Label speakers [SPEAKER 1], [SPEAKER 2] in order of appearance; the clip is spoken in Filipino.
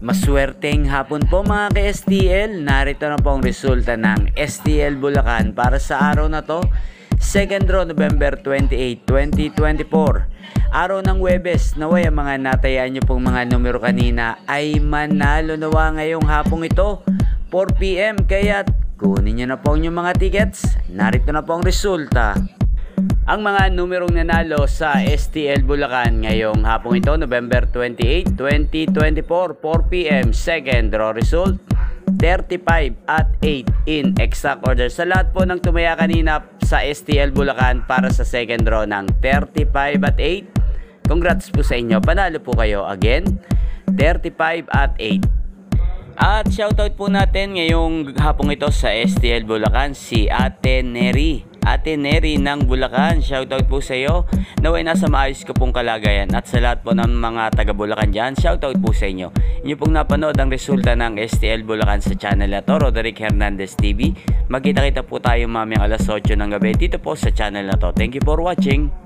[SPEAKER 1] Maswerteng hapon po mga ka-STL. Narito na po ang resulta ng STL Bulacan para sa araw na to, 2nd draw November 28, 2024. Araw ng Huwebes, naway ang mga natayaan nyo pong mga numero kanina ay manalo nawa ngayong hapong ito, 4 PM. Kaya kunin nyo na po ang inyong mga tickets. Narito na po ang resulta. Ang mga numerong nanalo sa STL Bulacan ngayong hapong ito, November 28, 2024, 4 PM, second draw result, 35 at 8 in exact order. Sa lahat po ng tumaya kanina sa STL Bulacan para sa second draw ng 35 at 8, congrats po sa inyo. Panalo po kayo again, 35 at 8. At shoutout po natin ngayong hapong ito sa STL Bulacan si Ate Neri. Ate Neri ng Bulacan, shoutout po sa iyo. Naway nasa maayos ko pong kalagayan. At sa lahat po ng mga taga Bulacan dyan, shoutout po sa inyo. Inyo pong napanood ang resulta ng STL Bulacan sa channel na to, Roderick Hernandez TV. Magkita-kita po tayo mamayang alas 8 ng gabi dito po sa channel na to. Thank you for watching.